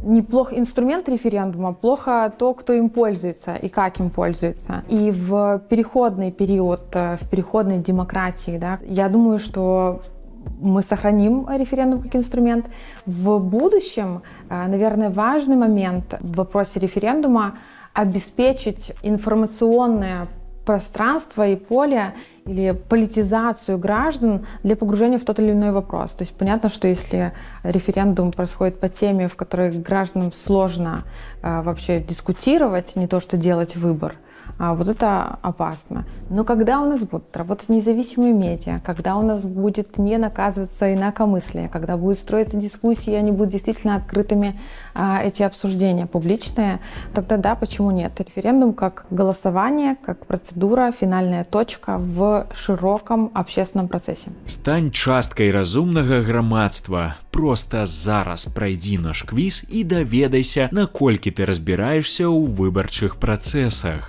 Неплох инструмент референдума, плохо то, кто им пользуется и как им пользуется. И в переходный период, в переходной демократии, да, я думаю, что мы сохраним референдум как инструмент. В будущем, наверное, важный момент в вопросе референдума — обеспечить информационное пространство и поле или политизацию граждан для погружения в тот или иной вопрос. То есть понятно, что если референдум происходит по теме, в которой гражданам сложно вообще дискутировать, не то что делать выбор, вот это опасно. Но когда у нас будут работать независимые медиа, когда у нас будет не наказываться инакомыслие, когда будут строиться дискуссии, они будут действительно открытыми, эти обсуждения публичные, тогда да, почему нет? Референдум как голосование, как процедура, финальная точка в широком общественном процессе. Стань часткай разумнага грамадства. Проста зараз прайдзі наш квіз і даведайся, наколькі ты разбіраешься ў выбарчых працэсах.